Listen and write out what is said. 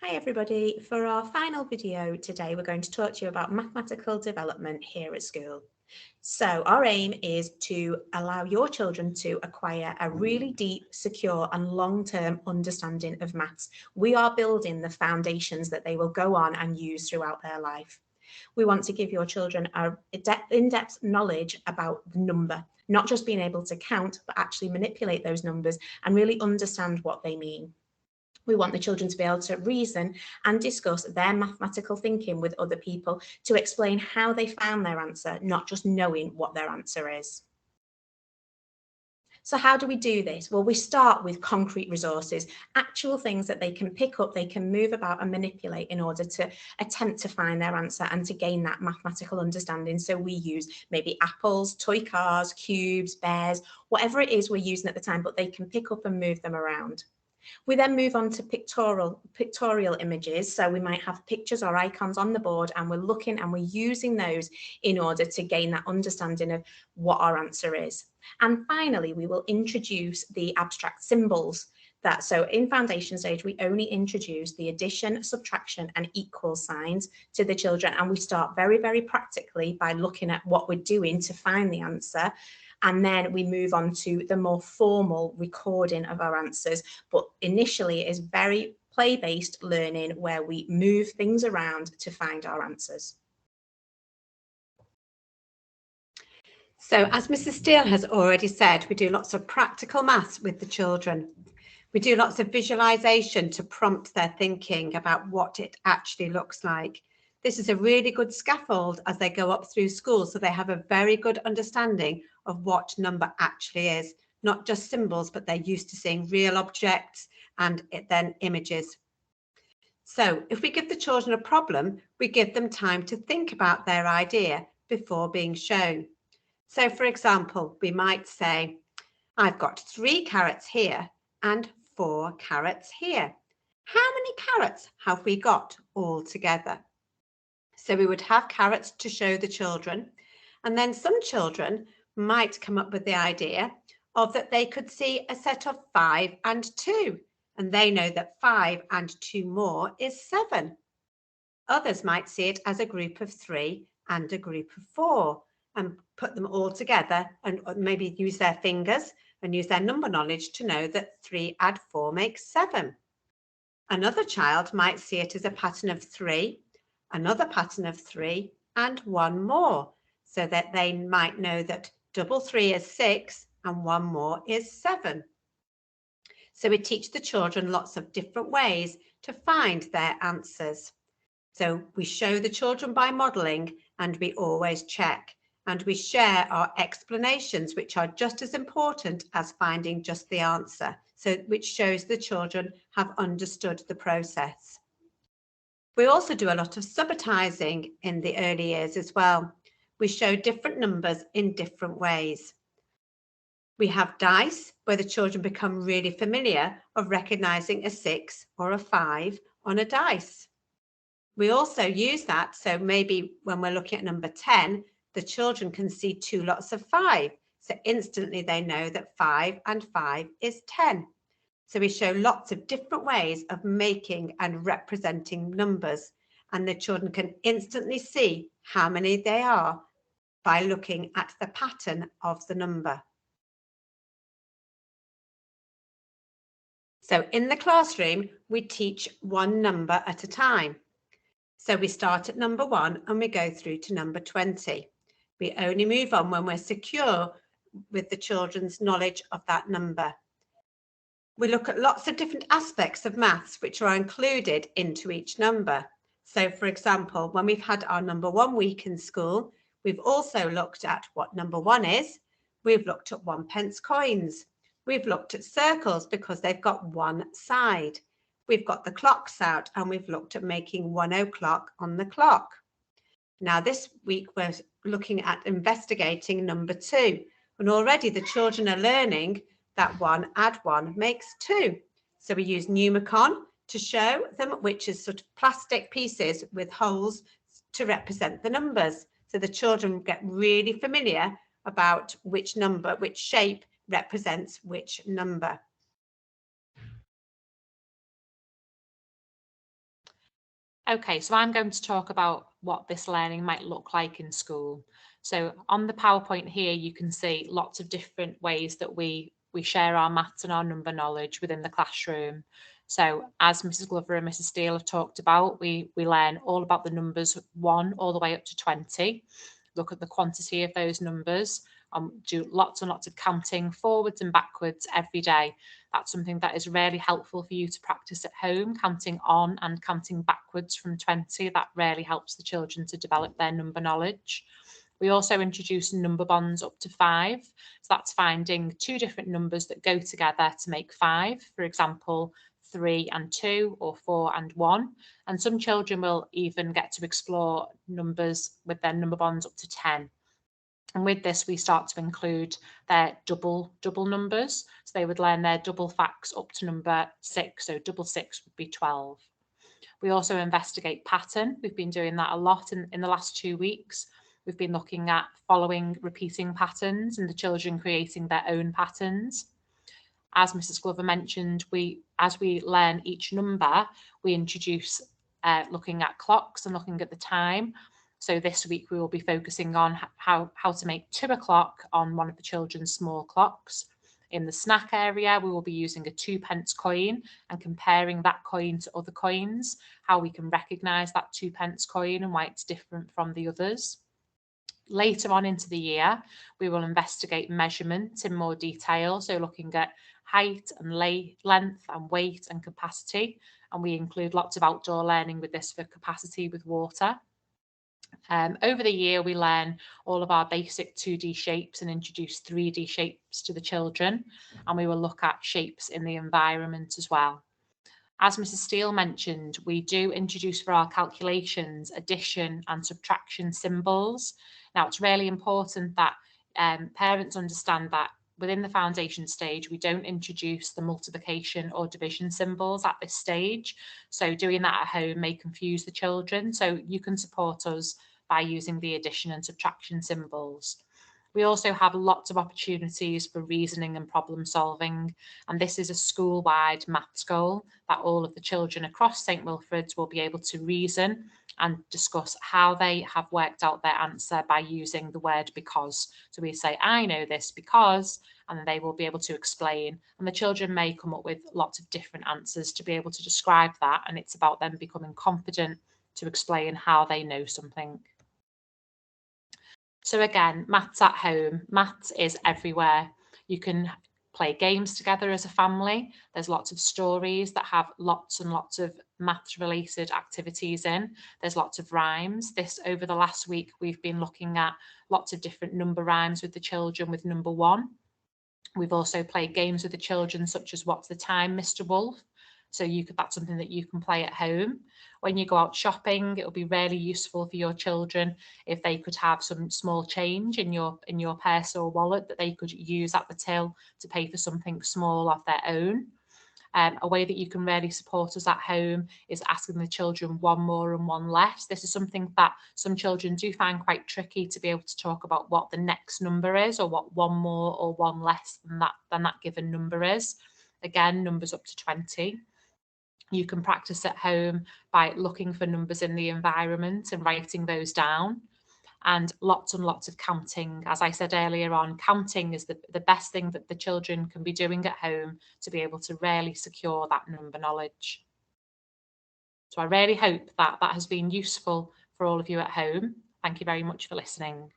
Hi everybody, for our final video today we're going to talk to you about mathematical development here at school. So our aim is to allow your children to acquire a really deep, secure and long-term understanding of maths. We are building the foundations that they will go on and use throughout their life. We want to give your children a in-depth knowledge about the number, not just being able to count, but actually manipulate those numbers and really understand what they mean. We want the children to be able to reason and discuss their mathematical thinking with other people to explain how they found their answer, not just knowing what their answer is. So how do we do this? Well, we start with concrete resources, actual things that they can pick up, they can move about and manipulate in order to attempt to find their answer and to gain that mathematical understanding. So we use maybe apples, toy cars, cubes, bears, whatever it is we're using at the time, but they can pick up and move them around. We then move on to pictorial images. So we might have pictures or icons on the board and we're looking and we're using those in order to gain that understanding of what our answer is. And finally, we will introduce the abstract symbols. So in foundation stage, we only introduce the addition, subtraction and equal signs to the children. And we start very, very practically by looking at what we're doing to find the answer. And then we move on to the more formal recording of our answers. But initially it is very play-based learning where we move things around to find our answers. So as Mrs. Steele has already said, we do lots of practical maths with the children. We do lots of visualization to prompt their thinking about what it actually looks like. This is a really good scaffold as they go up through school, so they have a very good understanding of what number actually is, not just symbols, but they're used to seeing real objects and then images. So if we give the children a problem, we give them time to think about their idea before being shown. So for example, we might say, I've got 3 carrots here and 4 carrots here. How many carrots have we got all together? So we would have carrots to show the children, and then some children might come up with the idea of that they could see a set of 5 and 2, and they know that 5 and 2 more is 7. Others might see it as a group of 3 and a group of 4 and put them all together and maybe use their fingers and use their number knowledge to know that 3 add 4 makes 7. Another child might see it as a pattern of 3, another pattern of 3 and 1 more, so that they might know that double 3 is 6 and 1 more is 7. So we teach the children lots of different ways to find their answers. So we show the children by modelling and we always check, and we share our explanations, which are just as important as finding just the answer, so which shows the children have understood the process. We also do a lot of subitizing in the early years as well. We show different numbers in different ways. We have dice where the children become really familiar of recognizing a 6 or a 5 on a dice. We also use that, so maybe when we're looking at number 10, the children can see 2 lots of 5. So instantly they know that 5 and 5 is 10. So we show lots of different ways of making and representing numbers, and the children can instantly see how many they are by looking at the pattern of the number. So in the classroom, we teach one number at a time. So we start at number 1 and we go through to number 20. We only move on when we're secure with the children's knowledge of that number. We look at lots of different aspects of maths which are included into each number. So for example, when we've had our number 1 week in school, we've also looked at what number 1 is. We've looked at 1p coins. We've looked at circles because they've got one side. We've got the clocks out and we've looked at making 1 o'clock on the clock. Now this week we're looking at investigating number 2, and already the children are learning that 1 add 1 makes 2. So we use Numicon to show them, which is sort of plastic pieces with holes to represent the numbers. So the children get really familiar about which number, which shape represents which number. Okay, so I'm going to talk about what this learning might look like in school. So on the PowerPoint here, you can see lots of different ways that we share our maths and our number knowledge within the classroom. So as Mrs. Glover and Mrs. Steele have talked about, we learn all about the numbers 1 all the way up to 20, look at the quantity of those numbers, do lots and lots of counting forwards and backwards every day. That's something that is really helpful for you to practice at home, counting on and counting backwards from 20. That really helps the children to develop their number knowledge. We also introduce number bonds up to 5. So that's finding 2 different numbers that go together to make 5. For example, 3 and 2 or 4 and 1. And some children will even get to explore numbers with their number bonds up to 10. And with this, we start to include their double numbers. So they would learn their double facts up to number 6. So double 6 would be 12. We also investigate pattern. We've been doing that a lot in the last 2 weeks. We've been looking at following repeating patterns and the children creating their own patterns. As Mrs. Glover mentioned, as we learn each number, we introduce looking at clocks and looking at the time. So this week we will be focusing on how to make 2 o'clock on one of the children's small clocks. In the snack area, we will be using a 2p coin and comparing that coin to other coins, how we can recognise that 2p coin and why it's different from the others. Later on into the year, we will investigate measurement in more detail, so looking at height and length and weight and capacity, and we include lots of outdoor learning with this for capacity with water. Over the year, we learn all of our basic 2D shapes and introduce 3D shapes to the children, and we will look at shapes in the environment as well. As Mrs. Steele mentioned, we do introduce for our calculations addition and subtraction symbols. Now, it's really important that parents understand that within the foundation stage, we don't introduce the multiplication or division symbols at this stage. So doing that at home may confuse the children. So you can support us by using the addition and subtraction symbols. We also have lots of opportunities for reasoning and problem solving, and this is a school-wide maths goal that all of the children across St Wilfrid's will be able to reason and discuss how they have worked out their answer by using the word because. So we say, I know this because, and then they will be able to explain, and the children may come up with lots of different answers to be able to describe that, and it's about them becoming confident to explain how they know something. So again, maths at home, maths is everywhere. You can play games together as a family. There's lots of stories that have lots and lots of maths related activities in. There's lots of rhymes. Over the last week, we've been looking at lots of different number rhymes with the children with number 1. We've also played games with the children such as What's the Time, Mr. Wolf? So that's something that you can play at home. When you go out shopping, it will be really useful for your children if they could have some small change in your purse or wallet that they could use at the till to pay for something small of their own. A way that you can really support us at home is asking the children 1 more and 1 less. This is something that some children do find quite tricky, to be able to talk about what the next number is or what 1 more or 1 less than that given number is. Again, numbers up to 20. You can practice at home by looking for numbers in the environment and writing those down. And lots of counting. As I said earlier on, counting is the best thing that the children can be doing at home to be able to really secure that number knowledge. So I really hope that has been useful for all of you at home. Thank you very much for listening.